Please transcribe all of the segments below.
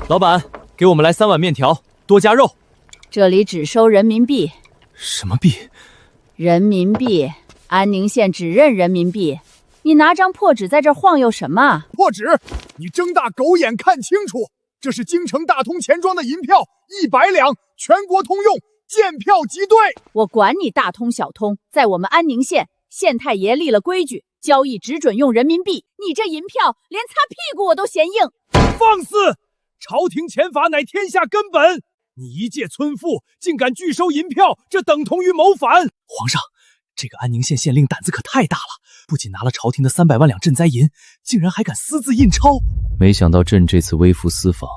老板，给我们来3碗面条，多加肉。这里只收人民币。什么币？人民币，安宁县只认人民币。你拿张破纸在这晃悠什么？破纸？你睁大狗眼看清楚，这是京城大通钱庄的银票，100两，全国通用，见票即兑。我管你大通小通，在我们安宁县，县太爷立了规矩，交易只准用人民币。你这银票连擦屁股我都嫌硬。放肆！朝廷钱法乃天下根本，你一介村妇竟敢拒收银票，这等同于谋反！皇上，这个安宁县县令胆子可太大了，不仅拿了朝廷的300万两赈灾银，竟然还敢私自印钞。没想到朕这次微服私访，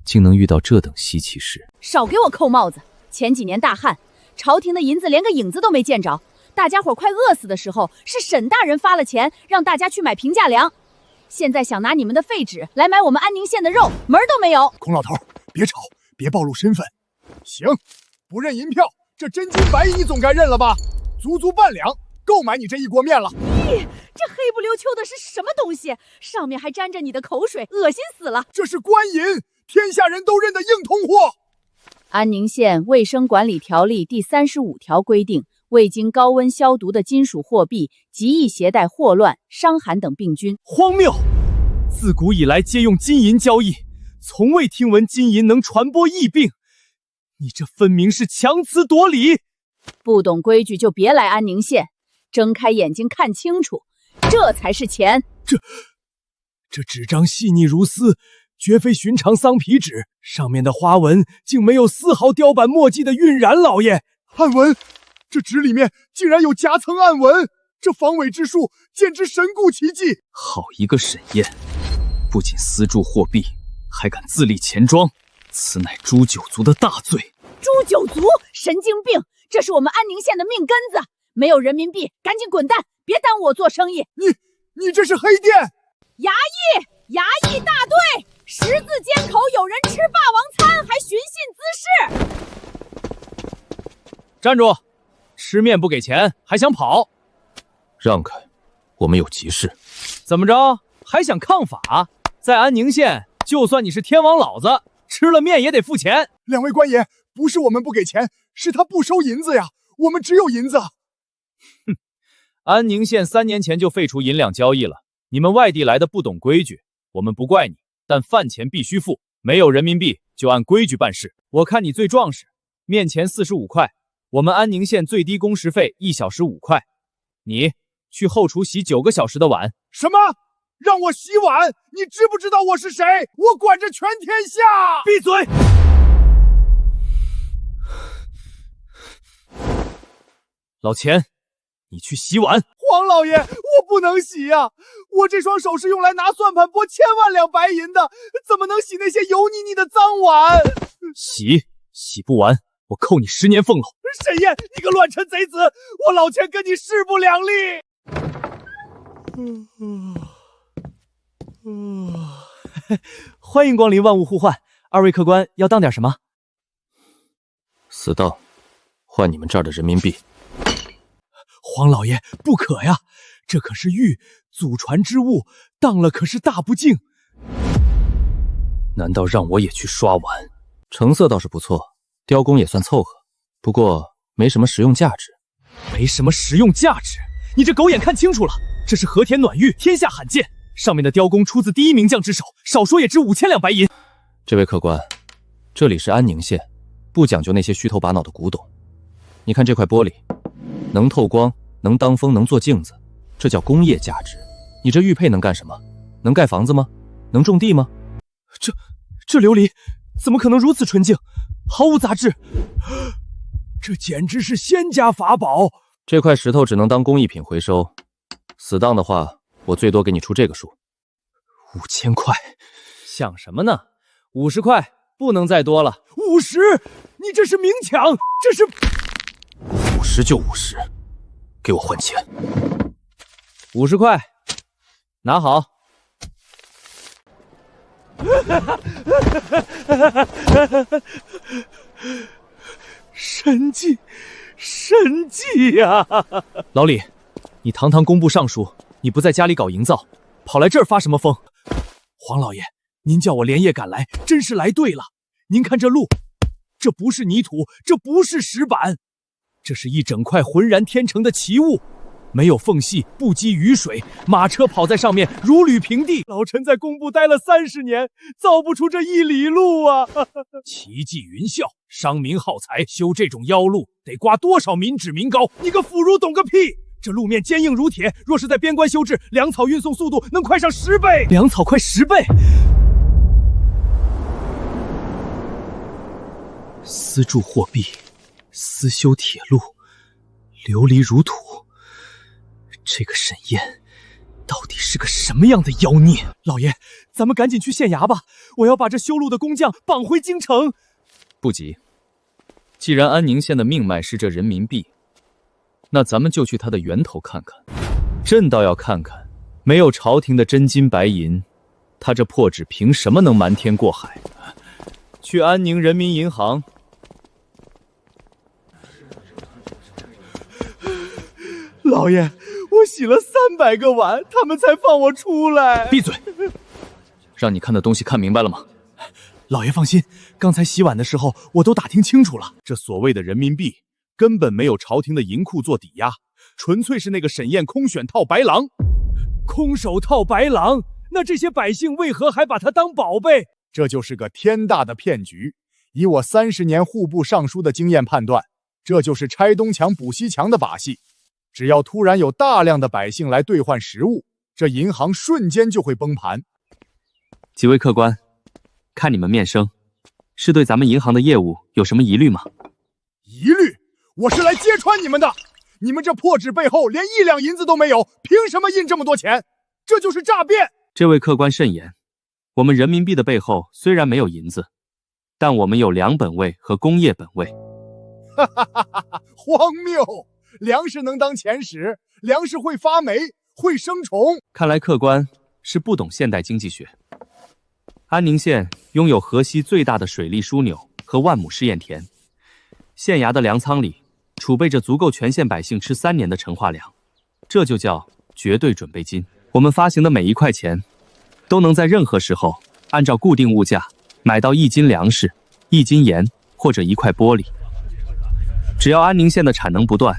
竟能遇到这等稀奇事。少给我扣帽子！前几年大旱，朝廷的银子连个影子都没见着，大家伙快饿死的时候，是沈大人发了钱让大家去买平价粮。现在想拿你们的废纸来买我们安宁县的肉，门儿都没有。孔老头，别吵，别暴露身份。行，不认银票，这真金白银你总该认了吧？足足半两，够买你这一锅面了。咦，这黑不溜秋的是什么东西？上面还沾着你的口水，恶心死了。这是官银，天下人都认的硬通货。安宁县卫生管理条例第35条规定，未经高温消毒的金属货币极易携带霍乱、伤寒等病菌。荒谬！自古以来皆用金银交易，从未听闻金银能传播疫病。你这分明是强词夺理！不懂规矩就别来安宁县，睁开眼睛看清楚，这才是钱。这纸张细腻如丝，绝非寻常桑皮纸，上面的花纹竟没有丝毫雕版墨迹的晕染。老爷，暗纹，这纸里面竟然有夹层暗纹，这防伪之术简直神乎其技。好一个沈燕，不仅私铸货币，还敢自立钱庄，此乃诛九族的大罪。诛九族，神经病！这是我们安宁县的命根子，没有人民币，赶紧滚蛋，别耽误我做生意。你这是黑店！衙役大队，十字街口有人吃霸王餐，还寻衅滋事。站住！吃面不给钱，还想跑？让开，我们有急事。怎么着？还想抗法？在安宁县，就算你是天王老子，吃了面也得付钱。两位官爷，不是我们不给钱，是他不收银子呀，我们只有银子。哼，安宁县3年前就废除银两交易了，你们外地来的不懂规矩，我们不怪你，但饭钱必须付，没有人民币就按规矩办事。我看你最壮实，面钱45块，我们安宁县最低工时费1小时5块，你去后厨洗9个小时的碗。什么？让我洗碗？你知不知道我是谁？我管着全天下！闭嘴！老钱，你去洗碗。黄老爷，我不能洗呀，我这双手是用来拿算盘拨千万两白银的，怎么能洗那些油腻腻的脏碗？洗不完，我扣你10年俸禄。沈燕，你个乱臣贼子，我老钱跟你势不两立。欢迎光临万物互换，二位客官要当点什么？死当，换你们这儿的人民币。黄老爷，不可呀，这可是玉，祖传之物，当了可是大不敬。难道让我也去刷碗？成色倒是不错，雕工也算凑合，不过没什么实用价值。没什么实用价值？你这狗眼看清楚了，这是和田暖玉，天下罕见，上面的雕工出自第一名将之手，少说也值5000两白银。这位客官，这里是安宁县，不讲究那些虚头巴脑的古董。你看这块玻璃，能透光，能当风，能做镜子，这叫工业价值。你这玉佩能干什么？能盖房子吗？能种地吗？这琉璃怎么可能如此纯净，毫无杂质？这简直是仙家法宝。这块石头只能当工艺品回收，死当的话，我最多给你出这个数。5000块？想什么呢？50块不能再多了。50？你这是明抢，这是50就50，给我换钱。50块，拿好。神迹，神迹呀！老李，你堂堂工部尚书，你不在家里搞营造，跑来这儿发什么疯？黄老爷，您叫我连夜赶来，真是来对了。您看这路，这不是泥土，这不是石板，这是一整块浑然天成的奇物，没有缝隙，不积雨水，马车跑在上面如履平地。老臣在工部待了30年，造不出这1里路啊！奇迹云霄，商民耗财，修这种妖路，得刮多少民脂民膏？你个腐儒懂个屁！这路面坚硬如铁，若是在边关修治，粮草运送速度能快上10倍。粮草快10倍？私铸货币，私修铁路，琉璃如土。这个沈燕到底是个什么样的妖孽？老爷，咱们赶紧去县衙吧，我要把这修路的工匠绑回京城。不急，既然安宁县的命脉是这人民币，那咱们就去它的源头看看。朕倒要看看，没有朝廷的真金白银，他这破纸凭什么能瞒天过海？去安宁人民银行。老爷，我洗了300个碗，他们才放我出来。闭嘴！让你看的东西看明白了吗？老爷放心，刚才洗碗的时候我都打听清楚了，这所谓的人民币根本没有朝廷的银库做抵押，纯粹是那个沈燕空选套白狼。空手套白狼，那这些百姓为何还把它当宝贝？这就是个天大的骗局。以我30年户部尚书的经验判断，这就是拆东墙补西墙的把戏。只要突然有大量的百姓来兑换实物，这银行瞬间就会崩盘。几位客官，看你们面生，是对咱们银行的业务有什么疑虑吗？疑虑？我是来揭穿你们的！你们这破纸背后连1两银子都没有，凭什么印这么多钱？这就是诈骗！这位客官慎言，我们人民币的背后虽然没有银子，但我们有粮本位和工业本位。哈哈哈哈！荒谬！粮食能当钱使，粮食会发霉，会生虫。看来客官是不懂现代经济学。安宁县拥有河西最大的水利枢纽和万亩试验田，县衙的粮仓里储备着足够全县百姓吃3年的陈化粮，这就叫绝对准备金。我们发行的每1块钱，都能在任何时候按照固定物价买到1斤粮食、1斤盐或者1块玻璃。只要安宁县的产能不断，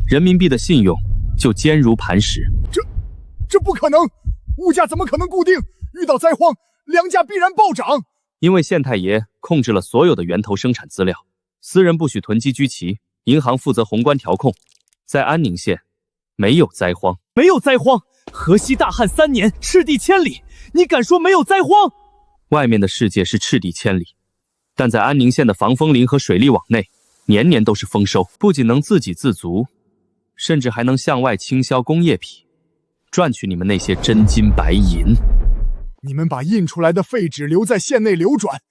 人民币的信用就坚如磐石。这不可能，物价怎么可能固定？遇到灾荒，粮价必然暴涨。因为县太爷控制了所有的源头生产资料，私人不许囤积居奇，银行负责宏观调控。在安宁县，没有灾荒，没有灾荒。河西大旱3年，赤地千里，你敢说没有灾荒？外面的世界是赤地千里，但在安宁县的防风林和水利网内，年年都是丰收，不仅能自给自足，甚至还能向外倾销工业品，赚取你们那些真金白银。你们把印出来的废纸留在县内流转，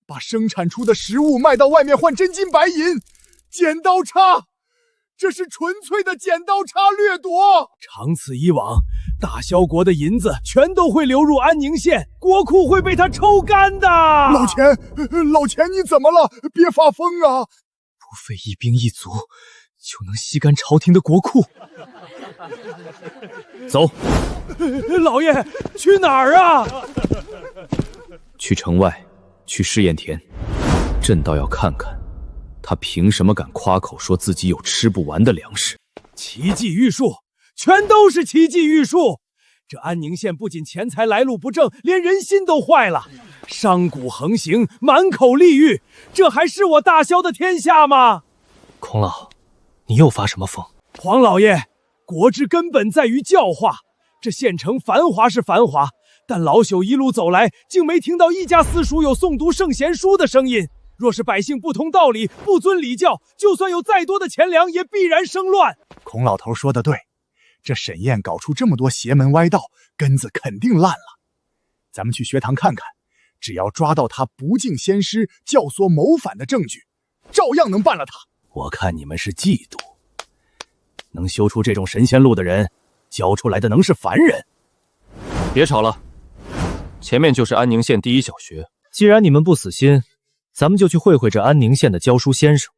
把生产出的食物卖到外面换真金白银，剪刀差，这是纯粹的剪刀差掠夺。长此以往，大萧国的银子全都会流入安宁县，国库会被他抽干的。老钱，你怎么了？别发疯啊！不费一兵一卒，就能吸干朝廷的国库。走。老爷，去哪儿啊？去城外，去试验田。朕倒要看看，他凭什么敢夸口说自己有吃不完的粮食？奇迹玉树，全都是奇迹玉树。这安宁县不仅钱财来路不正，连人心都坏了。商贾横行，满口利欲，这还是我大萧的天下吗？孔老，你又发什么疯？黄老爷，国之根本在于教化。这县城繁华是繁华，但老朽一路走来，竟没听到一家私塾有诵读圣贤书的声音。若是百姓不通道理，不遵礼教，就算有再多的钱粮，也必然生乱。孔老头说的对，这沈燕搞出这么多邪门歪道，根子肯定烂了。咱们去学堂看看，只要抓到他不敬先师、教唆谋反的证据，照样能办了他。我看你们是嫉妒，能修出这种神仙路的人，教出来的能是凡人？别吵了，前面就是安宁县第1小学。既然你们不死心，咱们就去会会这安宁县的教书先生。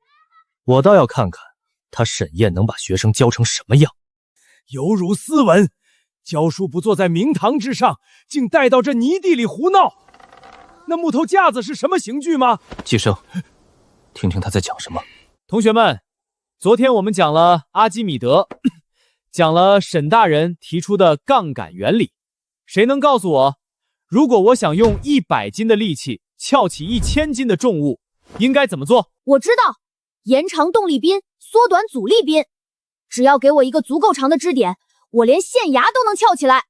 我倒要看看他沈燕能把学生教成什么样。有辱斯文，教书不坐在明堂之上，竟带到这泥地里胡闹。那木头架子是什么刑具吗？季生，听听他在讲什么。同学们，昨天我们讲了阿基米德，讲了沈大人提出的杠杆原理。谁能告诉我，如果我想用100斤的力气撬起1000斤的重物，应该怎么做？我知道，延长动力宾，缩短阻力宾。只要给我一个足够长的支点，我连县衙都能撬起来。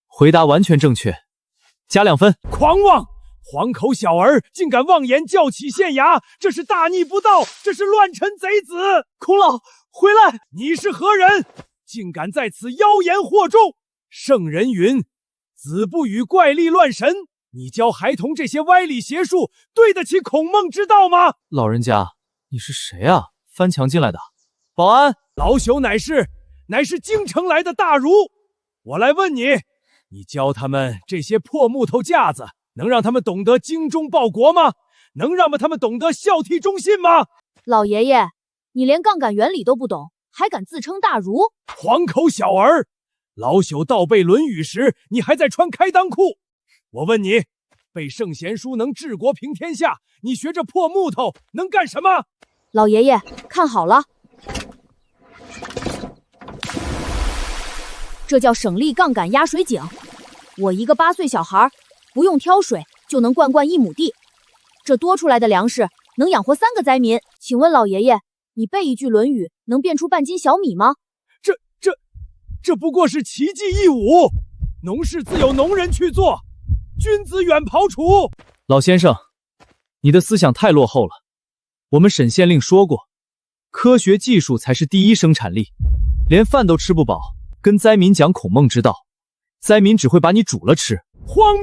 回答完全正确，加2分。狂妄！黄口小儿竟敢妄言教起县衙，这是大逆不道，这是乱臣贼子！孔老，回来！你是何人？竟敢在此妖言惑众！圣人云：子不语怪力乱神。你教孩童这些歪理邪术，对得起孔孟之道吗？老人家，你是谁啊？翻墙进来的？保安！老朽乃是京城来的大儒。我来问你，你教他们这些破木头架子，能让他们懂得精忠报国吗？能让他们懂得孝悌忠信吗？老爷爷，你连杠杆原理都不懂，还敢自称大儒？黄口小儿！老朽倒背《论语》时，你还在穿开裆裤。我问你，背圣贤书能治国平天下，你学这破木头能干什么？老爷爷，看好了，这叫省力杠杆压水井。我一个8岁小孩，不用挑水就能灌1亩地，这多出来的粮食能养活3个灾民。请问老爷爷，你背一句《论语》能变出半斤小米吗？这不过是奇技异武，农事自有农人去做，君子远庖厨。老先生，你的思想太落后了。我们沈县令说过，科学技术才是第一生产力。连饭都吃不饱，跟灾民讲孔孟之道，灾民只会把你煮了吃。荒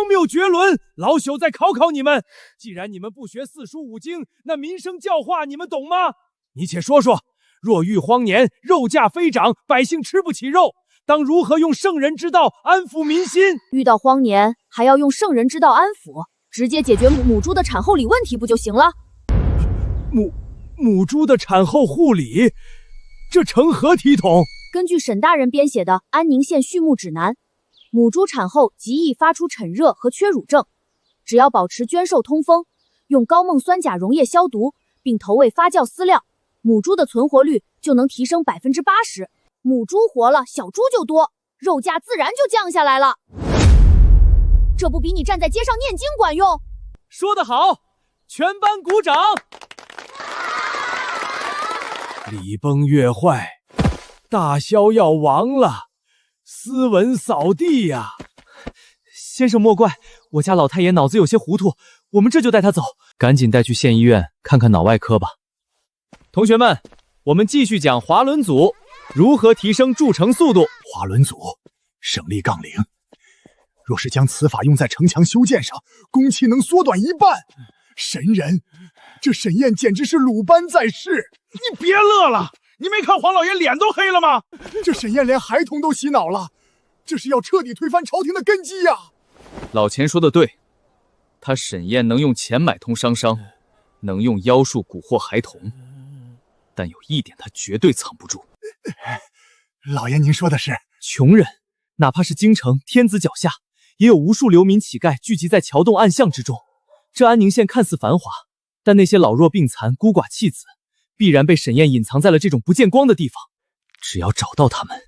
谬绝伦！老朽再考考你们，既然你们不学4书5经，那民生教化你们懂吗？你且说说，若遇荒年，肉价飞涨，百姓吃不起肉，当如何用圣人之道安抚民心？遇到荒年还要用圣人之道安抚，直接解决母猪的产后理问题不就行了？母猪的产后护理，这成何体统？根据沈大人编写的《安宁县畜牧指南》，母猪产后极易发出沉热和缺乳症，只要保持圈授通风，用高锰酸钾溶液消毒，并投喂发酵饲料，母猪的存活率就能提升80%。母猪活了，小猪就多，肉价自然就降下来了。这不比你站在街上念经管用？说得好，全班鼓掌。礼崩乐坏，大萧要亡了，斯文扫地呀！先生莫怪，我家老太爷脑子有些糊涂，我们这就带他走，赶紧带去县医院看看脑外科吧。同学们，我们继续讲滑轮组如何提升筑城速度。滑轮组省力杠铃，若是将此法用在城墙修建上，工期能缩短1半。神人，这沈燕简直是鲁班在世！你别乐了，你没看黄老爷脸都黑了吗？这沈燕连孩童都洗脑了，这是要彻底推翻朝廷的根基呀！老钱说的对，他沈燕能用钱买通商商，能用妖术蛊惑孩童，但有一点他绝对藏不住。老爷您说的是，穷人哪怕是京城天子脚下，也有无数流民乞丐聚集在桥洞暗巷之中。这安宁县看似繁华，但那些老弱病残、孤寡弃子，必然被沈燕隐藏在了这种不见光的地方。只要找到他们，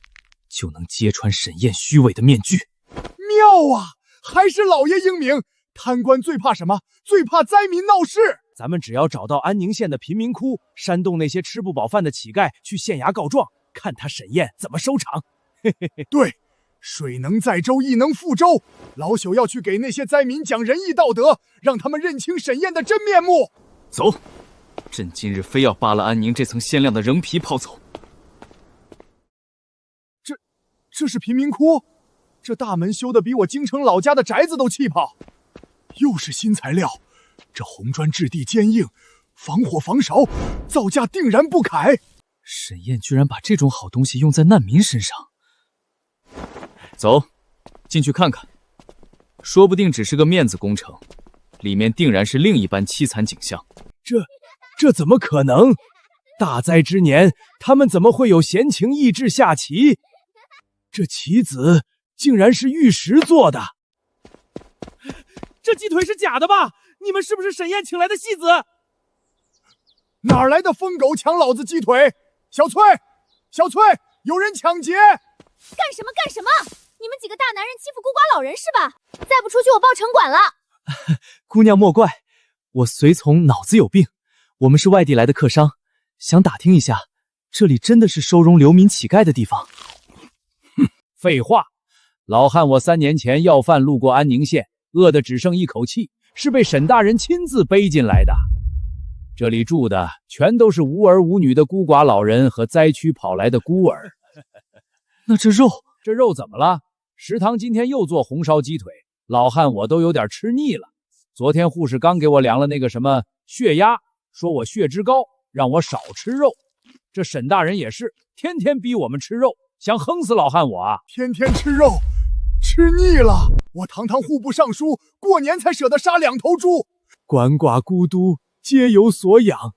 就能揭穿沈燕虚伪的面具。妙啊！还是老爷英明。贪官最怕什么？最怕灾民闹事。咱们只要找到安宁县的贫民窟，煽动那些吃不饱饭的乞丐去县衙告状，看他沈燕怎么收场。对，水能载舟，亦能覆舟。老朽要去给那些灾民讲仁义道德，让他们认清沈燕的真面目。走，朕今日非要扒了安宁这层鲜亮的人皮抛走。这是贫民窟，这大门修的比我京城老家的宅子都气派。又是新材料，这红砖质地坚硬，防火防勺，造价定然不楷。沈燕居然把这种好东西用在难民身上。走，进去看看，说不定只是个面子工程，里面定然是另一般凄惨景象。这怎么可能？大灾之年，他们怎么会有闲情逸致下棋？这棋子竟然是玉石做的，这鸡腿是假的吧？你们是不是沈燕请来的戏子？哪来的疯狗抢老子鸡腿？小翠，小翠，有人抢劫！干什么干什么？你们几个大男人欺负孤寡老人是吧？再不出去我报城管了。姑娘莫怪，我随从脑子有病。我们是外地来的客商，想打听一下，这里真的是收容流民乞丐的地方？哼，废话，老汉我3年前要饭路过安宁县，饿得只剩一口气，是被沈大人亲自背进来的。这里住的全都是无儿无女的孤寡老人和灾区跑来的孤儿。那这肉怎么了？食堂今天又做红烧鸡腿，老汉我都有点吃腻了。昨天护士刚给我量了那个什么血压，说我血脂高，让我少吃肉。这沈大人也是天天逼我们吃肉，想横死老汉我啊！天天吃肉，吃腻了。我堂堂户部尚书，过年才舍得杀2头猪。鳏寡孤独皆有所养，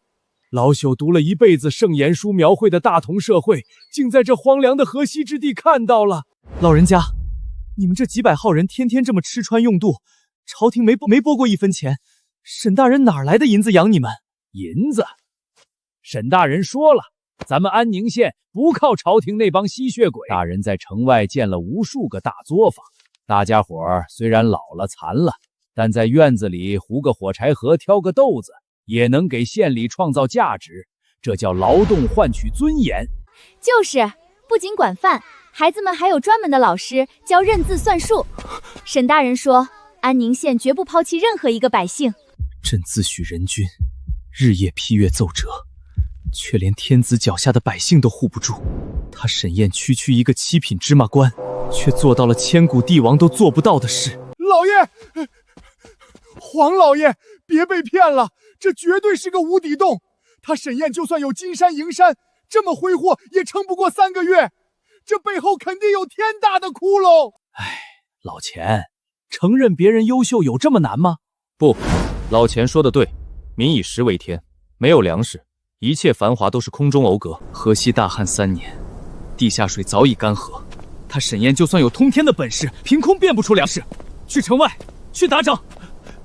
老朽读了一辈子圣贤书描绘的大同社会，竟在这荒凉的河西之地看到了。老人家，你们这几百号人天天这么吃穿用度，朝廷没拨过1分钱，沈大人哪来的银子养你们？银子？沈大人说了，咱们安宁县不靠朝廷那帮吸血鬼。大人在城外建了无数个大作坊，大家伙儿虽然老了残了，但在院子里糊个火柴盒，挑个豆子，也能给县里创造价值，这叫劳动换取尊严。就是，不仅管饭，孩子们还有专门的老师教认字算术。沈大人说，安宁县绝不抛弃任何一个百姓。朕自诩人君，日夜批阅奏折，却连天子脚下的百姓都护不住。他沈燕区区一个7品芝麻官，却做到了千古帝王都做不到的事。老爷，黄老爷，别被骗了，这绝对是个无底洞。他沈燕就算有金山银山，这么挥霍也撑不过3个月，这背后肯定有天大的窟窿。唉，老钱，承认别人优秀有这么难吗？不，老钱说的对，民以食为天，没有粮食，一切繁华都是空中楼阁。河西大旱3年，地下水早已干涸，他沈燕就算有通天的本事，凭空变不出粮食。去城外，去打仗，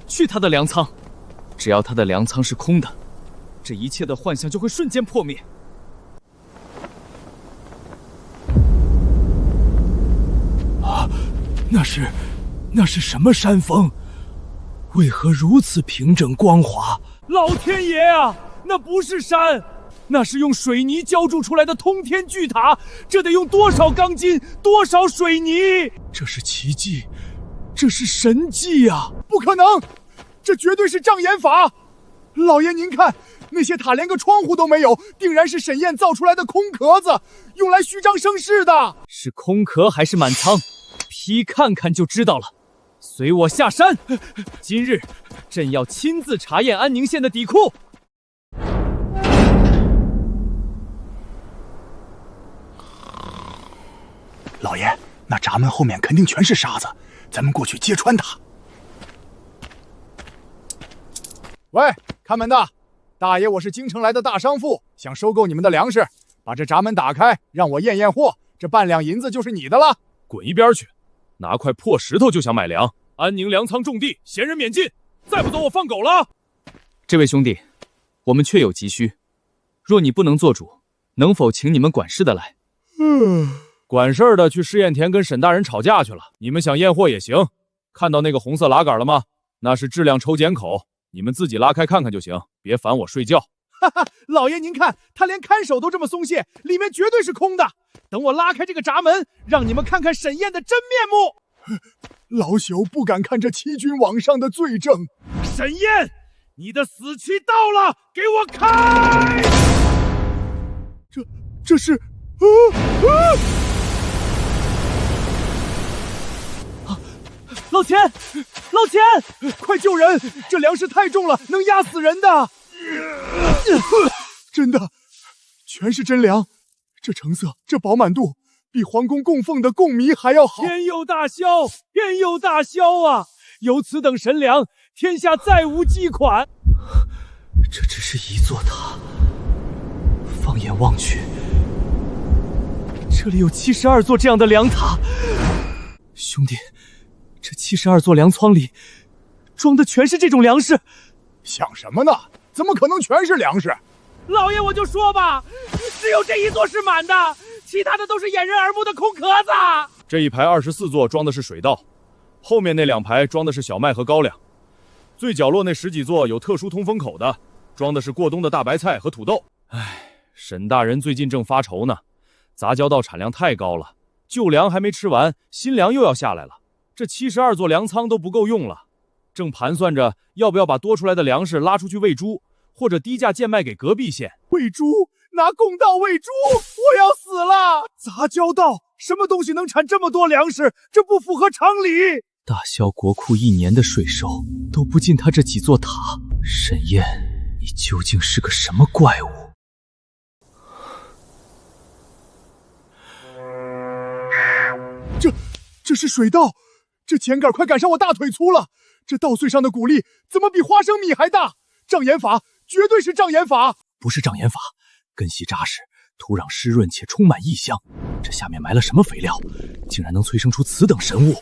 去他的粮仓，只要他的粮仓是空的，这一切的幻象就会瞬间破灭。啊，那是什么山峰？为何如此平整光滑？老天爷啊，那不是山，那是用水泥浇筑出来的通天巨塔，这得用多少钢筋，多少水泥？这是奇迹，这是神迹啊！不可能，这绝对是障眼法。老爷您看，那些塔连个窗户都没有，定然是沈燕造出来的空壳子，用来虚张声势的。是空壳还是满仓？批看看就知道了。随我下山，今日朕要亲自查验安宁县的底库。老爷，那闸门后面肯定全是沙子，咱们过去揭穿他。喂，看门的，大爷，我是京城来的大商妇，想收购你们的粮食，把这闸门打开，让我验验货，这半两银子就是你的了。滚一边去！拿块破石头就想买粮？安宁粮仓种地，闲人免进，再不走我放狗了！这位兄弟，我们确有急需，若你不能做主，能否请你们管事的来？管事儿的去试验田跟沈大人吵架去了，你们想验货也行。看到那个红色拉杆了吗？那是质量抽检口，你们自己拉开看看就行，别烦我睡觉。哈哈，老爷您看，他连看守都这么松懈，里面绝对是空的。等我拉开这个闸门，让你们看看沈燕的真面目。老朽不敢看这欺君罔上的罪证。沈燕，你的死期到了，给我开！这是老钱，老钱，快救人！这粮食太重了，能压死人的。真的，全是真粮。这成色，这饱满度，比皇宫供奉的贡米还要好。天佑大萧，天佑大萧啊！有此等神粮，天下再无饥款。这只是一座塔，放眼望去，这里有72座这样的粮塔。兄弟，这72座粮仓里，装的全是这种粮食。想什么呢？怎么可能全是粮食？老爷，我就说吧，只有这一座是满的，其他的都是掩人耳目的空壳子。这一排24座装的是水稻，后面那2排装的是小麦和高粱，最角落那10几座有特殊通风口的，装的是过冬的大白菜和土豆。唉，沈大人最近正发愁呢，杂交稻产量太高了，旧粮还没吃完，新粮又要下来了，这72座粮仓都不够用了，正盘算着要不要把多出来的粮食拉出去喂猪，或者低价贱卖给隔壁县。喂猪？拿公道喂猪？我要死了！杂交稻，什么东西能产这么多粮食？这不符合常理。大萧国库1年的税收都不进他这几座塔，沈燕，你究竟是个什么怪物？这是水稻，这秸秆快赶上我大腿粗了。这稻穗上的谷粒怎么比花生米还大？障眼法，绝对是障眼法！不是障眼法，根系扎实，土壤湿润且充满异香。这下面埋了什么肥料，竟然能催生出此等神物？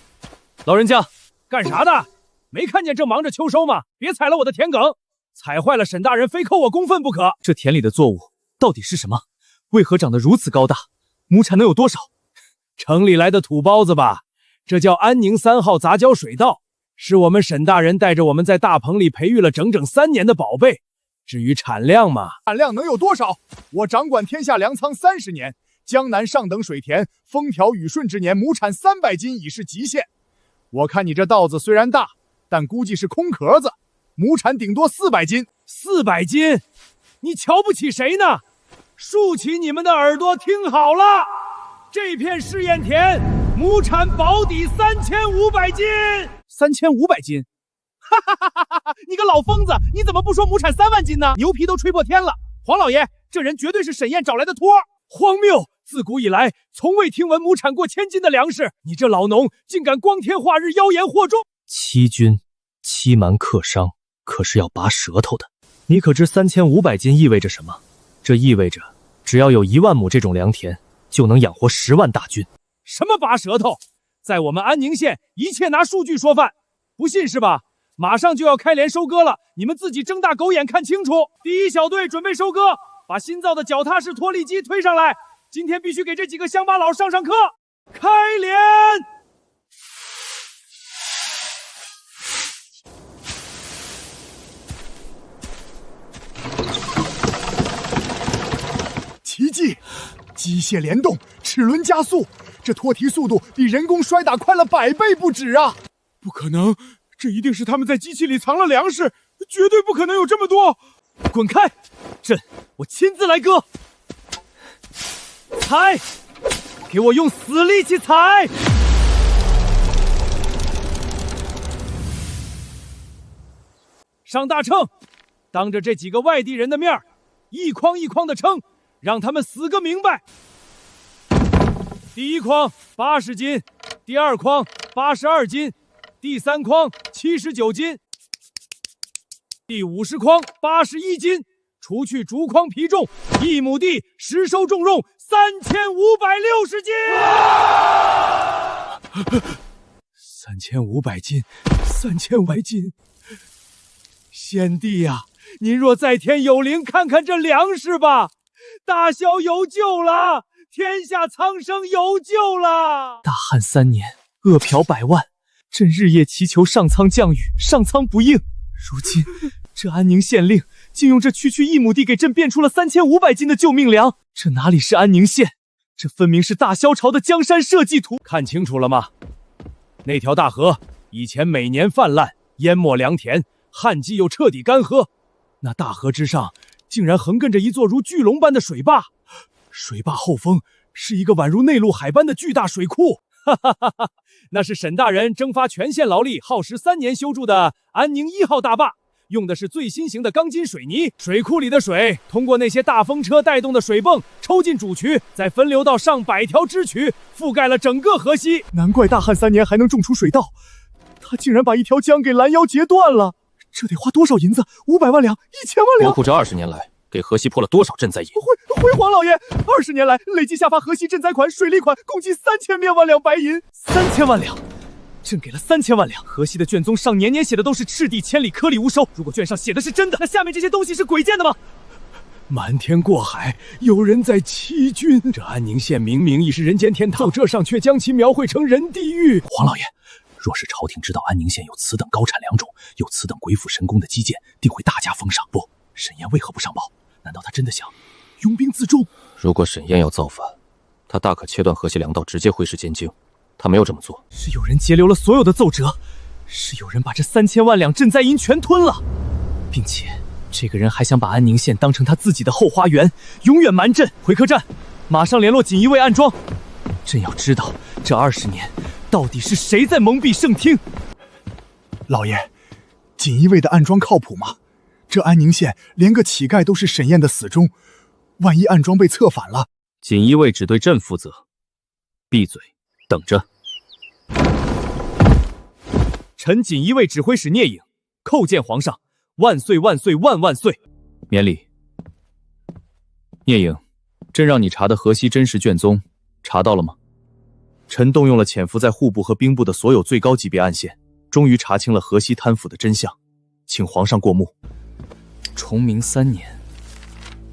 老人家，干啥的？没看见正忙着秋收吗？别踩了我的田埂，踩坏了沈大人非扣我工分不可。这田里的作物到底是什么？为何长得如此高大？亩产能有多少？城里来的土包子吧，这叫安宁3号杂交水稻，是我们沈大人带着我们在大棚里培育了整整3年的宝贝。至于产量嘛，产量能有多少？我掌管天下粮仓30年，江南上等水田，风调雨顺之年，亩产300斤已是极限。我看你这稻子虽然大，但估计是空壳子，亩产顶多400斤。400斤？你瞧不起谁呢？竖起你们的耳朵听好了，这片试验田亩产保底3500斤。3500斤？哈哈哈哈哈！你个老疯子，你怎么不说亩产3万斤呢？牛皮都吹破天了。黄老爷，这人绝对是沈燕找来的托。荒谬！自古以来，从未听闻亩产过1000斤的粮食。你这老农，竟敢光天化日妖言惑众！欺君、欺瞒客商，可是要拔舌头的。你可知3500斤意味着什么？这意味着，只要有1万亩这种良田，就能养活10万大军。什么拔舌头？在我们安宁县，一切拿数据说饭。不信是吧？马上就要开镰收割了，你们自己睁大狗眼看清楚。第一小队准备收割，把新造的脚踏式脱粒机推上来。今天必须给这几个乡巴佬上课。开镰！奇迹！机械联动，齿轮加速，这脱蹄速度比人工摔打快了100倍不止啊！不可能，这一定是他们在机器里藏了粮食，绝对不可能有这么多。滚开！朕，我亲自来割。踩！给我用死力气踩！上大秤，当着这几个外地人的面，一筐一筐的称，让他们死个明白。第一筐80斤，第2筐82斤，第3筐79斤，第50筐81斤。除去竹筐皮重，1亩地实收重用3560斤。3500斤，3500斤。先帝呀，您若在天有灵，看看这粮食吧，大萧有救了，天下苍生有救了。大旱3年，饿殍100万，朕日夜祈求上苍降雨，上苍不应。如今这安宁县令竟用这区1亩地给朕变出了3500斤的救命粮，这哪里是安宁县，这分明是大萧朝的江山社稷图。看清楚了吗？那条大河以前每年泛滥，淹没良田，旱季又彻底干涸。那大河之上竟然横亘着一座如巨龙般的水坝，水坝后方是一个宛如内陆海般的巨大水库。哈哈哈哈！那是沈大人征发全县劳力，耗时3年修筑的安宁1号大坝，用的是最新型的钢筋水泥。水库里的水通过那些大风车带动的水泵抽进主渠，再分流到上百条支渠，覆盖了整个河西。难怪大旱3年还能种出水稻，他竟然把一条江给拦腰截断了。这得花多少银子？500万两，1000万两。国库这20年来给河西破了多少赈灾银？辉煌老爷，20年来累计下发河西赈灾款、水利款共计3000万两白银。3000万两，朕给了3000万两。河西的卷宗上年年写的都是赤地千里，颗粒无收。如果卷上写的是真的，那下面这些东西是鬼见的吗？瞒天过海，有人在欺君。这安宁县明明已是人间天堂，奏折上却将其描绘成人地狱。皇老爷，若是朝廷知道安宁县有此等高产良种，有此等鬼斧神工的基建，定会大加封赏。不，沈燕为何不上报？难道他真的想拥兵自重？如果沈燕要造反，他大可切断河西粮道，直接挥师监京。他没有这么做。是有人截留了所有的奏折，是有人把这3000万两赈灾银全吞了，并且这个人还想把安宁县当成他自己的后花园，永远瞒朕。回客栈，马上联络锦衣卫暗桩。朕要知道这20年到底是谁在蒙蔽圣听。老爷，锦衣卫的暗桩靠谱吗？这安宁县连个乞丐都是沈燕的死忠，万一暗桩被策反了，锦衣卫只对朕负责。闭嘴，等着。臣锦衣卫指挥使聂颖叩见皇上，万岁万岁万万岁！免礼。聂颖，朕让你查的河西真实卷宗，查到了吗？臣动用了潜伏在户部和兵部的所有最高级别暗线，终于查清了河西贪腐的真相，请皇上过目。崇明3年，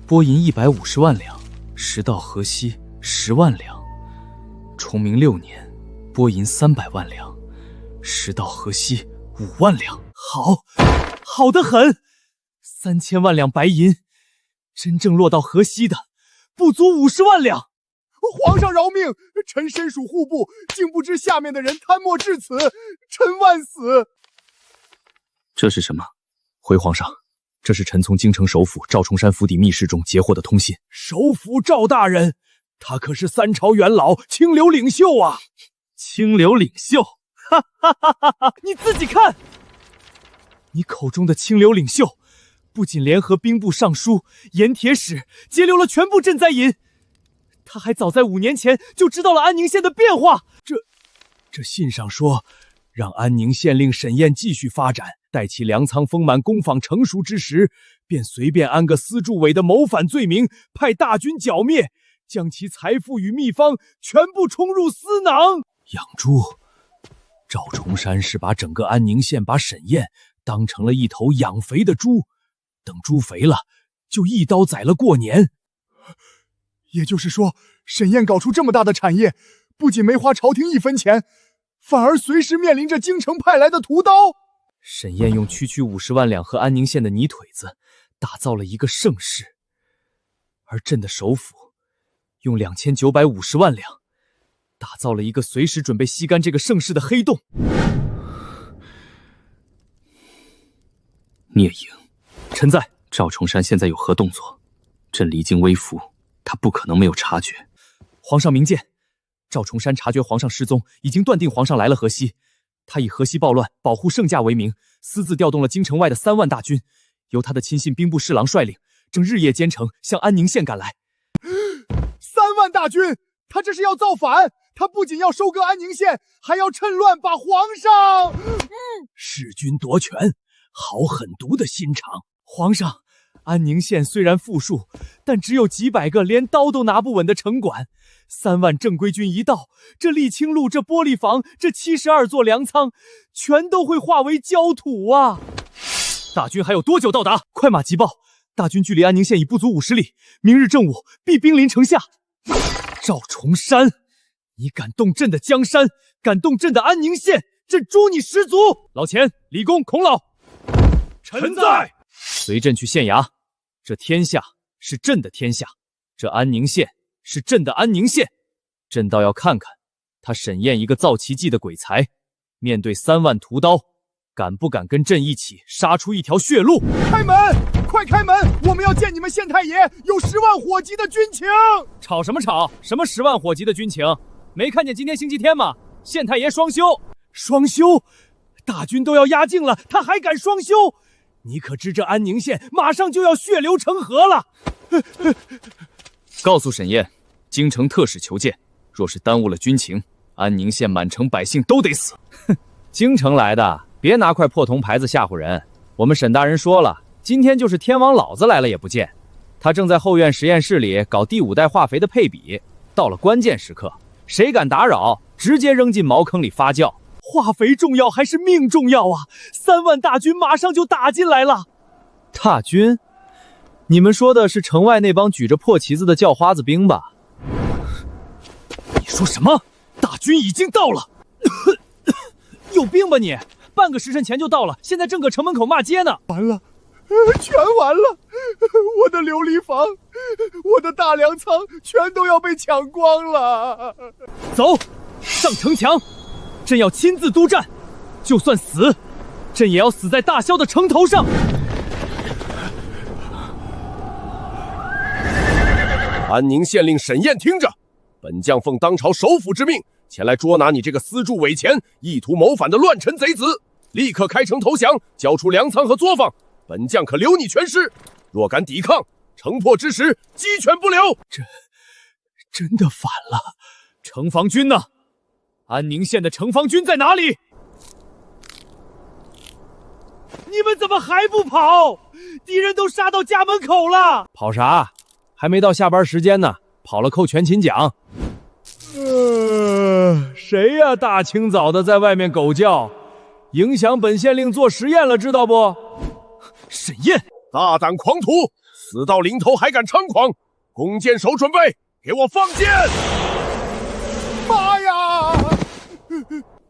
拨银150万两，实到河西10万两；崇明6年，拨银300万两，实到河西5万两。好得很，3000万两白银，真正落到河西的不足50万两。皇上饶命！臣身属户部，竟不知下面的人贪墨至此，臣万死！这是什么？回皇上，这是臣从京城首府赵崇山府邸密室中截获的通信。首府赵大人，他可是3朝元老、清流领袖啊！清流领袖，哈哈哈哈哈！你自己看，你口中的清流领袖，不仅联合兵部尚书、盐铁使截留了全部赈灾银，他还早在5年前就知道了安宁县的变化。这信上说，让安宁县令沈燕继续发展，待其粮仓丰满、工坊成熟之时，便随便安个司驻委的谋反罪名，派大军剿灭，将其财富与秘方全部冲入私囊。养猪，赵崇山是把整个安宁县把沈燕当成了一头养肥的猪，等猪肥了，就一刀宰了过年。也就是说，沈燕搞出这么大的产业，不仅没花朝廷1分钱，反而随时面临着京城派来的屠刀。沈燕用区50万两和安宁县的泥腿子打造了一个盛世，而朕的首府用2950万两打造了一个随时准备吸干这个盛世的黑洞。聂颖，臣在。赵崇山现在有何动作？朕离京微服，他不可能没有察觉。皇上明鉴，赵崇山察觉皇上失踪，已经断定皇上来了河西。他以河西暴乱、保护圣驾为名，私自调动了京城外的3万大军，由他的亲信兵部侍郎率领，正日夜兼程向安宁县赶来。3万大军，他这是要造反！他不仅要收割安宁县，还要趁乱把皇上……弑君夺权，好狠毒的心肠！皇上，安宁县虽然富庶，但只有几百个连刀都拿不稳的城管。3万正规军一到，这沥青路、这玻璃房、这72座粮仓，全都会化为焦土啊！大军还有多久到达？快马急报，大军距离安宁县已不足50里，明日正午必兵临城下。赵崇山，你敢动朕的江山，敢动朕的安宁县，朕诛你10族！老钱、李公、孔老，臣在。随朕去县衙，这天下是朕的天下，这安宁县是朕的安宁县，朕倒要看看他沈燕一个造奇迹的鬼才，面对3万屠刀，敢不敢跟朕一起杀出一条血路？开门！快开门！我们要见你们县太爷，有10万火急的军情。吵什么吵？什么10万火急的军情？没看见今天星期天吗？县太爷双休。双休？大军都要压境了，他还敢双休？你可知这安宁县马上就要血流成河了？告诉沈燕，京城特使求见，若是耽误了军情，安宁县满城百姓都得死。哼，京城来的，别拿块破铜牌子吓唬人。我们沈大人说了，今天就是天王老子来了也不见。他正在后院实验室里搞第5代化肥的配比，到了关键时刻，谁敢打扰，直接扔进茅坑里发酵。化肥重要还是命重要啊？3万大军马上就打进来了。大军？你们说的是城外那帮举着破旗子的叫花子兵吧？你说什么？大军已经到了！有病吧你？半个时辰前就到了，现在正搁城门口骂街呢。完了，全完了！我的琉璃房，我的大粮仓，全都要被抢光了！走，上城墙！朕要亲自督战，就算死，朕也要死在大萧的城头上！安宁县令沈燕，听着，本将奉当朝首辅之命，前来捉拿你这个私铸伪钱、意图谋反的乱臣贼子，立刻开城投降，交出粮仓和作坊，本将可留你全尸。若敢抵抗，城破之时，鸡犬不留。真的反了！城防军呢？安宁县的城防军在哪里？你们怎么还不跑？敌人都杀到家门口了！跑啥？还没到下班时间呢，跑了扣全勤奖。谁呀？大清早的在外面狗叫，影响本县令做实验了，知道不？沈燕，大胆狂徒，死到临头还敢猖狂！弓箭手准备，给我放箭！妈呀！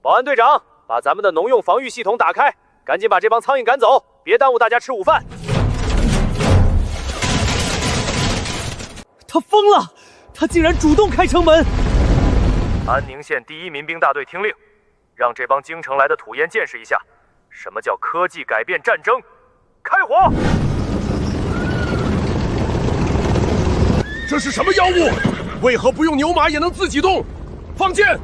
保安队长，把咱们的农用防御系统打开，赶紧把这帮苍蝇赶走，别耽误大家吃午饭。他疯了！他竟然主动开城门！安宁县第1民兵大队听令，让这帮京城来的土鳖见识一下，什么叫科技改变战争！开火！这是什么妖物？为何不用牛马也能自己动？放箭！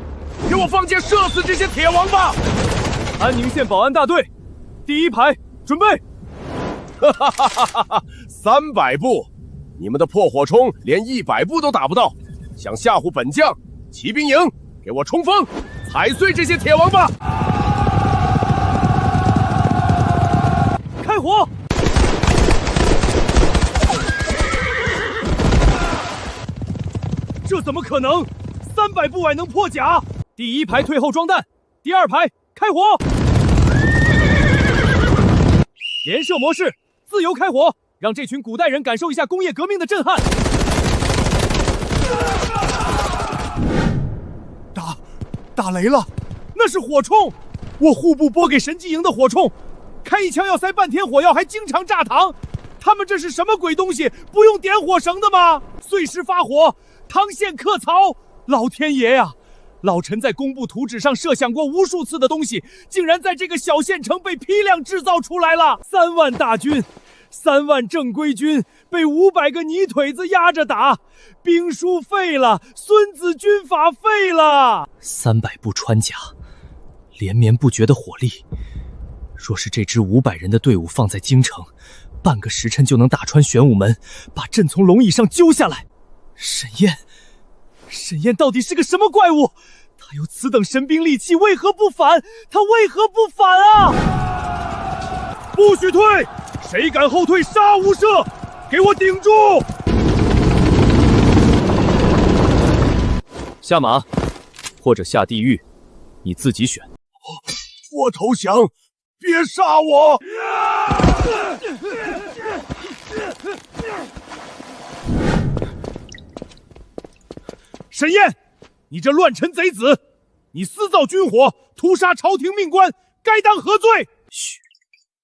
给我放箭，射死这些铁王八！安宁县保安大队，第1排准备。哈哈哈哈哈！300步，你们的破火冲连100步都打不到，想吓唬本将？骑兵营，给我冲锋，踩碎这些铁王八！开火！这怎么可能？300步外能破甲？第1排退后装弹，第2排开火。连射模式，自由开火，让这群古代人感受一下工业革命的震撼。打雷了！那是火铳，我户部拨给神机营的火铳，开一枪要塞半天火药，还经常炸膛。他们这是什么鬼东西？不用点火绳的吗？碎石发火，膛线克槽！老天爷呀！老臣在工部图纸上设想过无数次的东西，竟然在这个小县城被批量制造出来了。3万大军，3万正规军被500个泥腿子压着打，兵书废了，孙子军法废了。300步穿甲，连绵不绝的火力。若是这支500人的队伍放在京城，半个时辰就能打穿玄武门，把朕从龙椅上揪下来。沈燕到底是个什么怪物？他有此等神兵利器，为何不反？他为何不反啊？不许退！谁敢后退，杀无赦！给我顶住！下马，或者下地狱，你自己选。我投降，别杀我！沈燕，你这乱臣贼子，你私造军火，屠杀朝廷命官，该当何罪？嘘，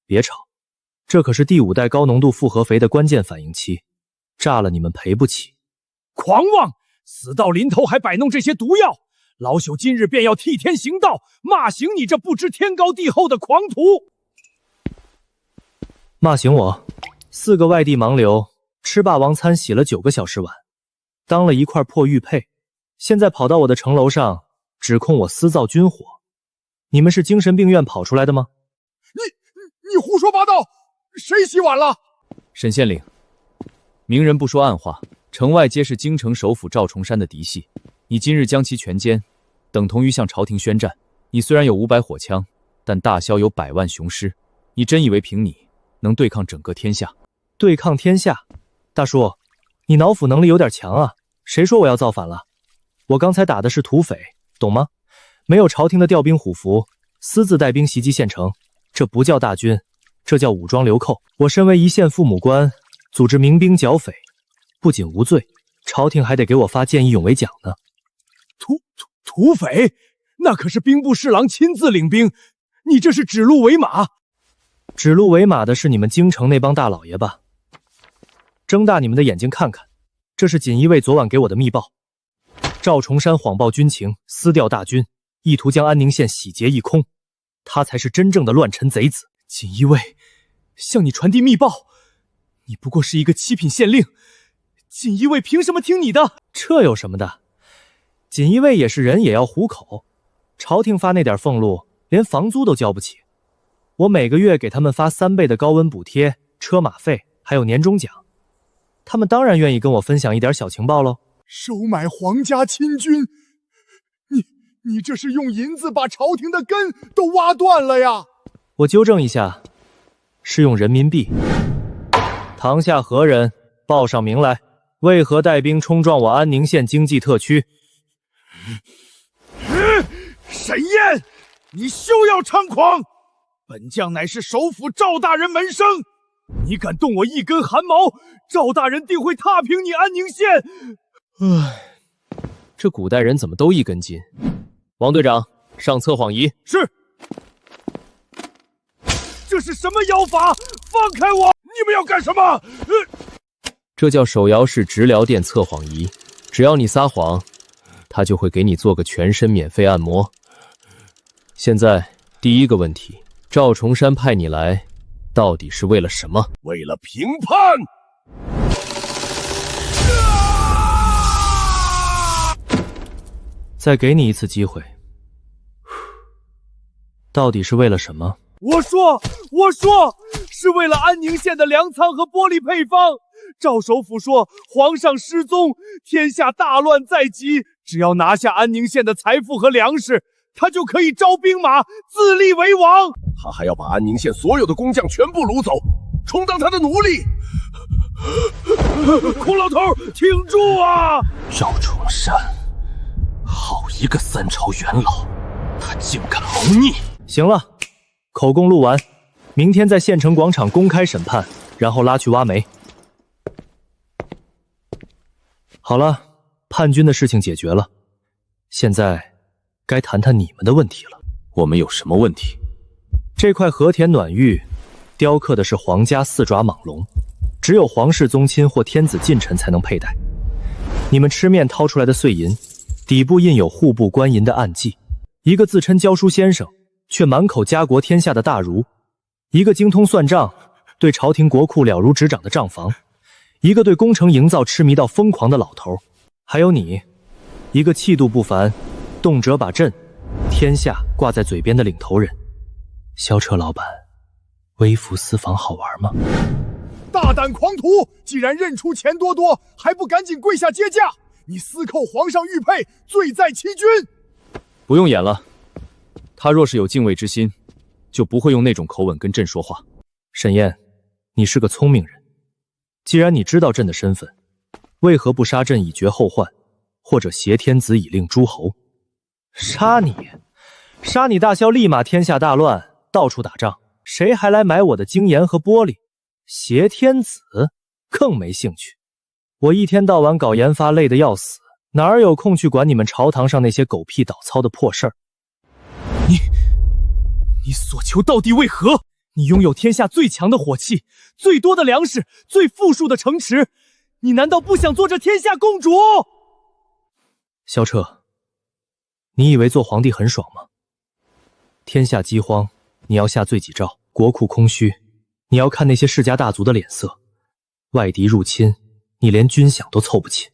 别吵，这可是第5代高浓度复合肥的关键反应期，炸了你们赔不起。狂妄！死到临头还摆弄这些毒药，老朽今日便要替天行道，骂醒你这不知天高地厚的狂徒！骂醒我？4个外地盲流吃霸王餐洗了9个小时碗，当了一块破玉佩，现在跑到我的城楼上指控我私造军火，你们是精神病院跑出来的吗？你胡说八道！谁洗碗了？沈县令，明人不说暗话，城外皆是京城首辅赵重山的嫡系，你今日将其全歼，等同于向朝廷宣战。你虽然有500火枪，但大萧有100万雄师，你真以为凭你能对抗整个天下？对抗天下？大叔，你脑斧能力有点强啊！谁说我要造反了？我刚才打的是土匪，懂吗？没有朝廷的调兵虎符，私自带兵袭击县城，这不叫大军，这叫武装流寇。我身为一县父母官，组织民兵剿匪，不仅无罪，朝廷还得给我发见义勇为奖呢。土匪？那可是兵部侍郎亲自领兵，你这是指鹿为马。指鹿为马的是你们京城那帮大老爷吧？睁大你们的眼睛看看，这是锦衣卫昨晚给我的密报。赵重山谎报军情，私调大军，意图将安宁县洗劫一空，他才是真正的乱臣贼子。锦衣卫向你传递密报，你不过是一个七品县令，锦衣卫凭什么听你的？这有什么的？锦衣卫也是人，也要糊口。朝廷发那点俸禄，连房租都交不起。我每个月给他们发3倍的高温补贴、车马费，还有年终奖。他们当然愿意跟我分享一点小情报喽。收买皇家亲军，你这是用银子把朝廷的根都挖断了呀！我纠正一下，是用人民币。堂下何人？报上名来，为何带兵冲撞我安宁县经济特区？沈燕，你休要猖狂！本将乃是首辅赵大人门生，你敢动我一根汗毛，赵大人定会踏平你安宁县。唉，这古代人怎么都一根筋？王队长，上测谎仪。是。这是什么妖法？放开我！你们要干什么？这叫手摇式直疗电测谎仪，只要你撒谎，他就会给你做个全身免费按摩。现在第一个问题，赵重山派你来，到底是为了什么？为了评判。再给你一次机会，到底是为了什么？我说，是为了安宁县的粮仓和玻璃配方。赵首辅说，皇上失踪，天下大乱在即，只要拿下安宁县的财富和粮食，他就可以招兵马，自立为王。他还要把安宁县所有的工匠全部掳走，充当他的奴隶。孔老头，挺住啊！赵重山，好一个三朝元老，他竟敢谋逆！行了，口供录完，明天在县城广场公开审判，然后拉去挖煤。好了，叛军的事情解决了，现在该谈谈你们的问题了。我们有什么问题？这块和田暖玉雕刻的是皇家4爪蟒龙，只有皇室宗亲或天子近臣才能佩戴。你们吃面掏出来的碎银，底部印有户部官银的案记，一个自称教书先生却满口家国天下的大儒，一个精通算账对朝廷国库了如指掌的账房，一个对工程营造痴迷到疯狂的老头，还有你，一个气度不凡，动辄把朕天下挂在嘴边的领头人。萧彻老板，微服私访好玩吗？大胆狂徒，既然认出钱多多，还不赶紧跪下接驾！你私扣皇上玉佩，罪在欺君。不用演了，他若是有敬畏之心，就不会用那种口吻跟朕说话。沈燕，你是个聪明人，既然你知道朕的身份，为何不杀朕以绝后患，或者挟天子以令诸侯？杀你大萧，立马天下大乱，到处打仗，谁还来买我的精盐和玻璃？挟天子更没兴趣。我一天到晚搞研发，累得要死，哪儿有空去管你们朝堂上那些狗屁倒操的破事儿？你所求到底为何？你拥有天下最强的火器，最多的粮食，最富庶的城池，你难道不想做这天下共主？萧彻，你以为做皇帝很爽吗？天下饥荒，你要下罪己诏；国库空虚，你要看那些世家大族的脸色；外敌入侵，你连军饷都凑不齐。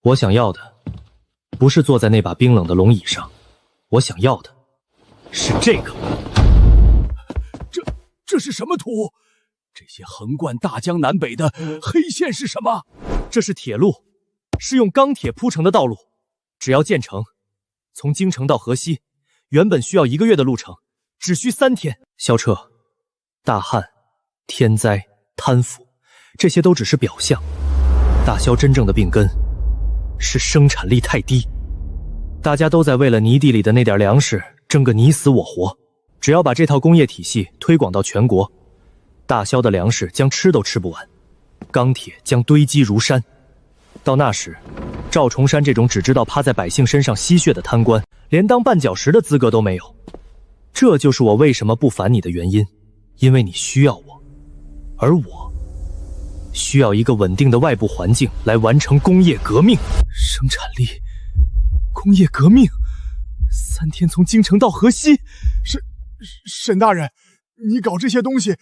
我想要的，不是坐在那把冰冷的龙椅上，我想要的是这个。这是什么土？这些横贯大江南北的黑线是什么？这是铁路，是用钢铁铺成的道路。只要建成，从京城到河西，原本需要1个月的路程，只需3天。萧彻，大旱、天灾、贪腐，这些都只是表象。大萧真正的病根是生产力太低。大家都在为了泥地里的那点粮食争个你死我活。只要把这套工业体系推广到全国，大萧的粮食将吃都吃不完，钢铁将堆积如山。到那时，赵重山这种只知道趴在百姓身上吸血的贪官，连当绊脚石的资格都没有。这就是我为什么不烦你的原因，因为你需要我，而我需要一个稳定的外部环境来完成工业革命。生产力，工业革命，3天从京城到河西。沈大人，你搞这些东西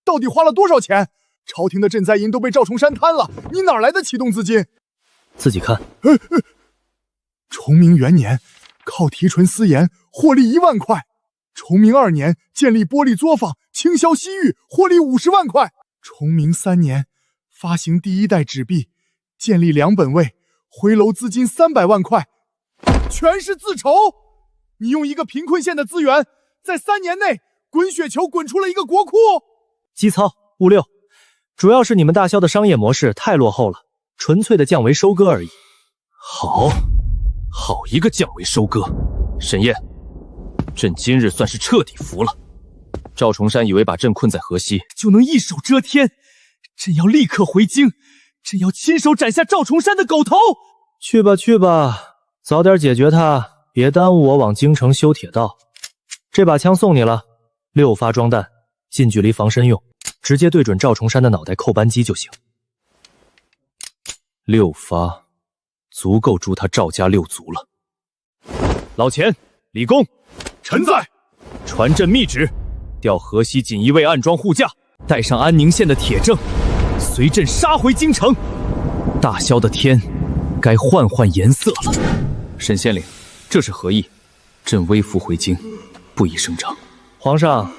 到底花了多少钱？朝廷的赈灾银都被赵重山贪了，你哪来的启动资金？自己看。崇明元年，靠提纯私盐获利1万块；崇明2年，建立玻璃作坊，倾销西域，获利50万块；崇明3年，发行第1代纸币，建立2本位，回楼资金300万块，全是自筹。你用一个贫困县的资源，在3年内滚雪球滚出了一个国库。基操物六，主要是你们大萧的商业模式太落后了，纯粹的降维收割而已。好一个降维收割！沈燕，朕今日算是彻底服了。赵重山以为把朕困在河西就能一手遮天，朕要立刻回京，朕要亲手斩下赵重山的狗头。去吧，早点解决他，别耽误我往京城修铁道。这把枪送你了，6发装弹，近距离防身用，直接对准赵重山的脑袋扣扳机就行。6发，足够诛他赵家6族了。老钱，李公，臣在。传朕密旨，调河西锦衣卫暗装护驾，带上安宁县的铁证，随朕杀回京城。大萧的天该换颜色了。沈县令，这是何意？朕微服回京，不宜声张。皇上，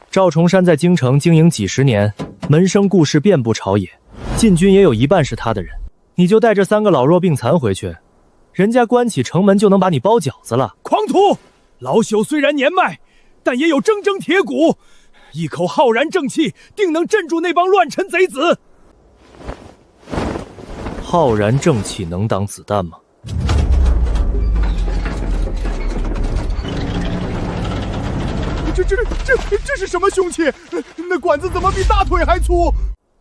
赵重山在京城经营几十年，门生故事遍布朝野，禁军也有一半是他的人。你就带这3个老弱病残回去，人家关起城门就能把你包饺子了。狂徒，老朽虽然年迈，但也有铮铮铁骨，一口浩然正气，定能镇住那帮乱臣贼子。浩然正气能挡子弹吗？这是什么凶器？那管子怎么比大腿还粗？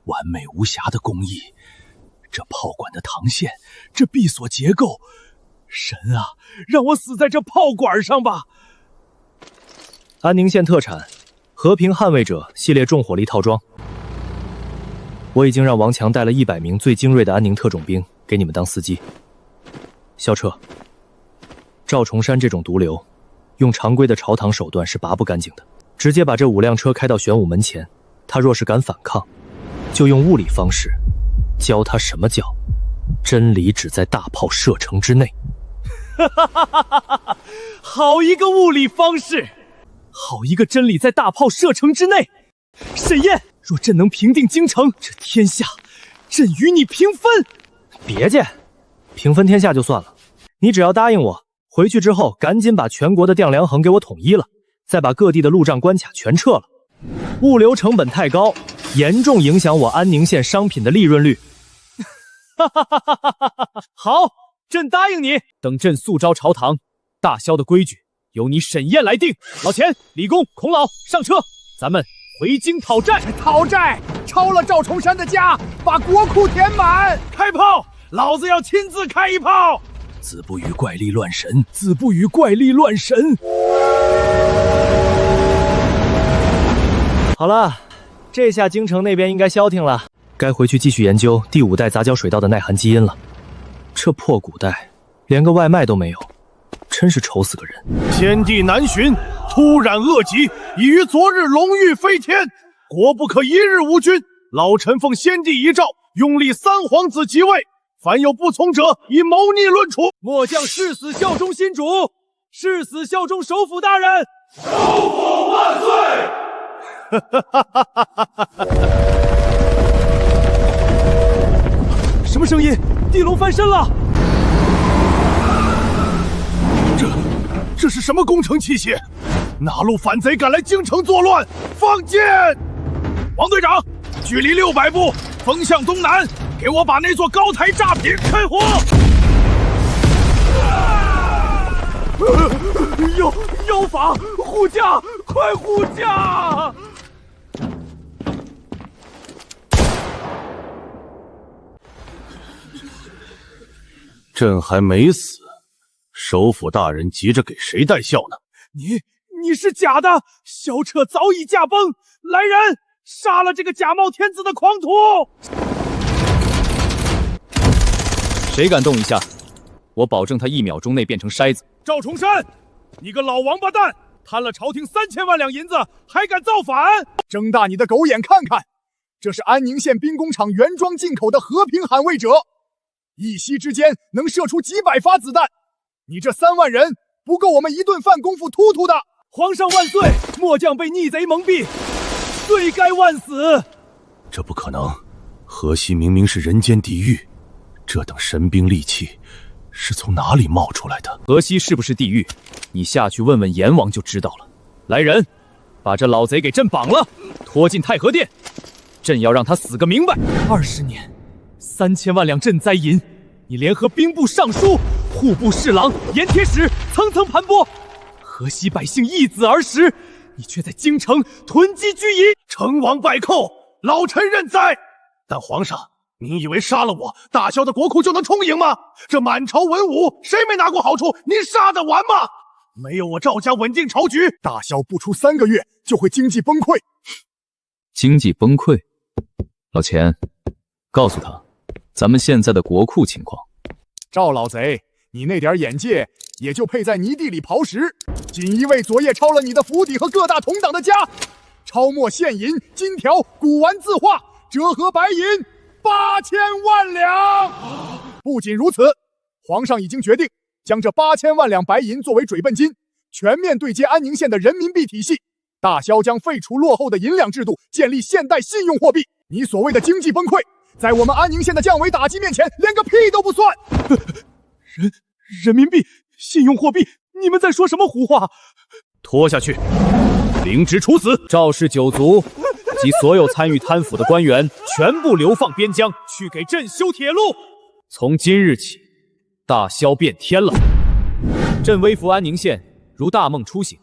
完美无瑕的工艺，这炮管的膛线，这闭锁结构，神啊，让我死在这炮管上吧！安宁县特产和平捍卫者系列重火力套装，我已经让王强带了100名最精锐的安宁特种兵给你们当司机。萧彻，赵重山这种毒瘤，用常规的朝堂手段是拔不干净的，直接把这5辆车开到玄武门前，他若是敢反抗，就用物理方式教他什么叫真理只在大炮射程之内。好一个物理方式，好一个真理在大炮射程之内。沈燕，若朕能平定京城，这天下朕与你平分。别介，平分天下就算了，你只要答应我，回去之后赶紧把全国的调量衡给我统一了，再把各地的路障关卡全撤了。物流成本太高，严重影响我安宁县商品的利润率。好，朕答应你。等朕速召朝堂，大萧的规矩由你沈燕来定。老钱、李公、孔老，上车，咱们回京讨债！讨债！抄了赵重山的家，把国库填满！开炮！老子要亲自开一炮！子不语怪力乱神，子不语怪力乱神。好了，这下京城那边应该消停了，该回去继续研究第5代杂交水稻的耐寒基因了。这破古代，连个外卖都没有，真是愁死个人。天地难寻，突然恶疾，已于昨日龙玉飞天，国不可一日无君。老臣奉先帝遗诏，拥立3皇子即位，凡有不从者，以谋逆论处。末将誓死效忠新主，誓死效忠首辅大人。首辅万岁！什么声音？地龙翻身了！这是什么工程器械？哪路反贼敢来京城作乱？放箭！王队长，距离600步，风向东南，给我把那座高台炸平，开火！妖法，护驾，快护驾！朕还没死，首府大人急着给谁戴孝呢？你是假的，萧彻早已驾崩。来人，杀了这个假冒天子的狂徒！谁敢动一下，我保证他1秒钟内变成筛子。赵重山，你个老王八蛋，贪了朝廷3000万两银子，还敢造反！睁大你的狗眼看看，这是安宁县兵工厂原装进口的和平捍卫者，一息之间能射出几百发子弹，你这3万人不够我们一顿饭功夫突突的。皇上万岁！末将被逆贼蒙蔽，罪该万死。这不可能，河西明明是人间地狱，这等神兵利器是从哪里冒出来的？河西是不是地狱？你下去问问阎王就知道了。来人，把这老贼给朕绑了，拖进太和殿，朕要让他死个明白。20年，3000万两赈灾银，你联合兵部尚书、户部侍郎、盐铁使层层盘剥，河西百姓易子而食，你却在京城囤积居夷，成王败寇，老臣认栽。但皇上，您以为杀了我，大萧的国库就能充盈吗？这满朝文武，谁没拿过好处？您杀得完吗？没有我赵家稳定朝局，大萧不出3个月就会经济崩溃。经济崩溃？老钱，告诉他，咱们现在的国库情况。赵老贼，你那点眼界也就配在泥地里刨食。锦衣卫昨夜抄了你的府邸和各大同党的家，抄没现银、金条、古玩字画，折合白银8000万两。不仅如此，皇上已经决定将这8000万两白银作为追奔金，全面对接安宁县的人民币体系。大萧将废除落后的银两制度，建立现代信用货币。你所谓的经济崩溃，在我们安宁县的降维打击面前，连个屁都不算。人民币信用货币，你们在说什么胡话？拖下去，凌迟处死。赵氏9族及所有参与贪腐的官员，全部流放边疆，去给朕修铁路。从今日起，大萧变天了。朕微服安宁县，如大梦初醒。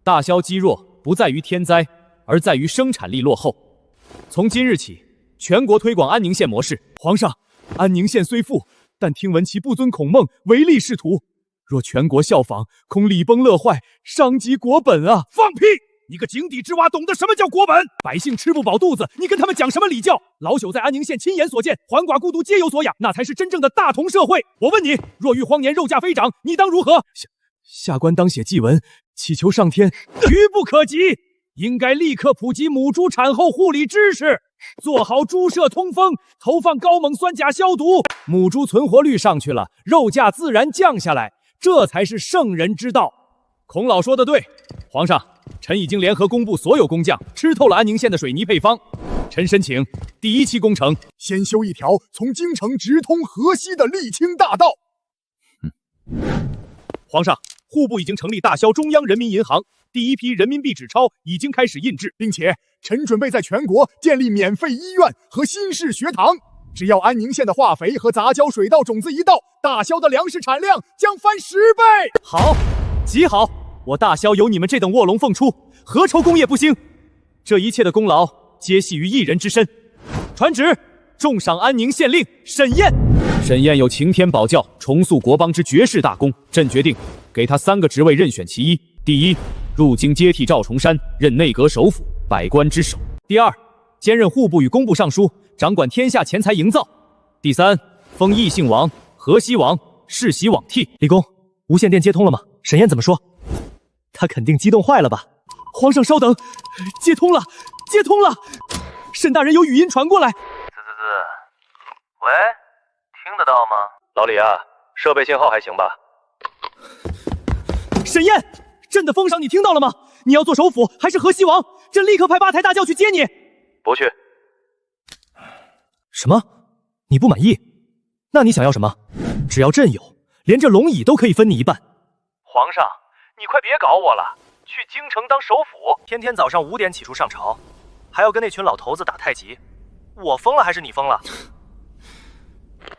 大萧积弱不在于天灾，而在于生产力落后。从今日起，全国推广安宁县模式。皇上，安宁县虽富，但听闻其不遵孔孟，唯利是图。若全国效仿，恐礼崩乐坏，伤及国本啊！放屁！你个井底之蛙，懂得什么叫国本？百姓吃不饱肚子，你跟他们讲什么礼教？老朽在安宁县亲眼所见，鳏寡孤独皆有所养，那才是真正的大同社会。我问你，若遇荒年肉价飞涨，你当如何？下官当写祭文，祈求上天，愚不可及。应该立刻普及母猪产后护理知识，做好猪舍通风，投放高锰酸钾消毒，母猪存活率上去了，肉价自然降下来，这才是圣人之道。孔老说的对，皇上，臣已经联合工部所有工匠，吃透了安宁县的水泥配方。臣申请第1期工程，先修一条从京城直通河西的沥青大道。皇上，户部已经成立大萧中央人民银行，第1批人民币纸钞已经开始印制，并且臣准备在全国建立免费医院和新式学堂。只要安宁县的化肥和杂交水稻种子一到，大萧的粮食产量将翻10倍。好，极好，我大萧有你们这等卧龙凤雏，何愁工业不兴？这一切的功劳皆系于一人之身。传旨，重赏安宁县令沈燕。沈燕有擎天宝教、重塑国邦之绝世大功，朕决定给他3个职位任选其一：第一，入京接替赵重山，任内阁首辅，百官之首；第二，兼任户部与工部尚书，掌管天下钱财营造；第三，封异姓王、河西王，世袭罔替。李公，无线电接通了吗？沈燕怎么说？他肯定激动坏了吧？皇上稍等，接通了，接通了。沈大人有语音传过来。喂，听得到吗？老李啊，设备信号还行吧？沈燕，朕的封赏你听到了吗？你要做首辅还是河西王？朕立刻派8台大轿去接你。不去。什么？你不满意？那你想要什么？只要朕有，连这龙椅都可以分你一半。皇上，你快别搞我了，去京城当首辅，天天早上5点起床上朝，还要跟那群老头子打太极。我疯了还是你疯了？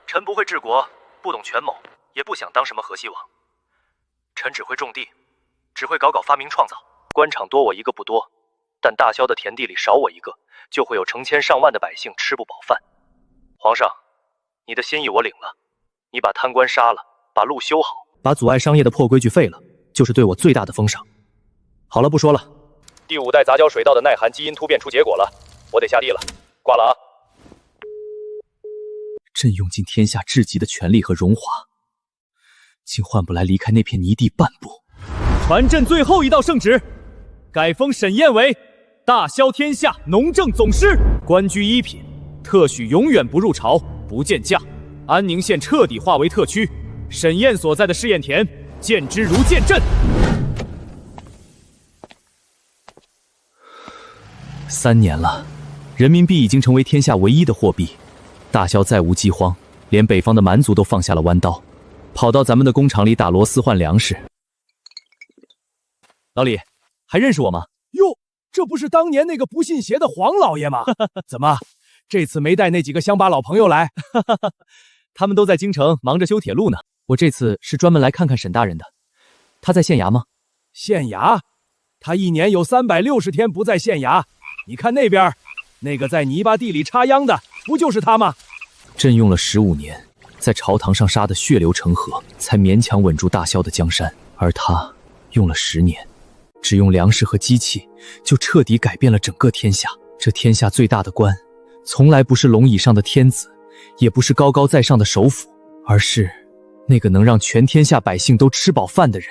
臣不会治国，不懂权谋，也不想当什么河西王。臣只会种地，只会搞发明创造。官场多我一个不多，但大萧的田地里少我一个，就会有成千上万的百姓吃不饱饭。皇上，你的心意我领了，你把贪官杀了，把路修好，把阻碍商业的破规矩废了，就是对我最大的封赏。好了，不说了。第5代杂交水稻的耐寒基因突变出结果了，我得下地了，挂了啊。朕用尽天下至极的权力和荣华，竟换不来离开那片泥地半步。传朕最后一道圣旨，改封沈燕为大萧天下农政总师，官居1品，特许永远不入朝，不见驾。安宁县彻底划为特区，沈燕所在的试验田，见之如见朕。3年了，人民币已经成为天下唯一的货币。大萧再无饥荒，连北方的蛮族都放下了弯刀，跑到咱们的工厂里打螺丝换粮食。老李，还认识我吗？哟，这不是当年那个不信邪的黄老爷吗？怎么，这次没带那几个乡巴老朋友来？他们都在京城忙着修铁路呢。我这次是专门来看看沈大人的。他在县衙吗？县衙？他1年有360天不在县衙。你看那边，那个在泥巴地里插秧的，不就是他吗？朕用了15年，在朝堂上杀得血流成河，才勉强稳住大萧的江山。而他用了10年，只用粮食和机器，就彻底改变了整个天下。这天下最大的官，从来不是龙椅上的天子，也不是高高在上的首辅，而是那个能让全天下百姓都吃饱饭的人。